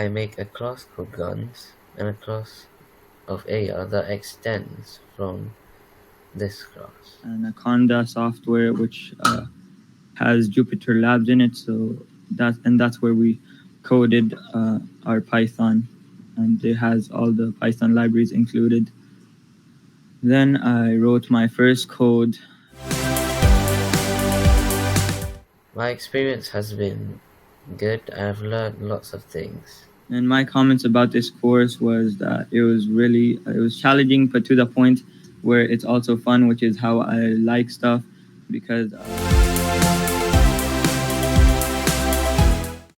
I make a class called Guns and a class of AR that extends from this class. And a Conda software which has Jupyter Labs in it, so that's where we coded our Python, and it has all the Python libraries included. Then I wrote my first code. My experience has been good. I've learned lots of things. And my comments about this course was that it was challenging, but to the point where it's also fun, which is how I like stuff, because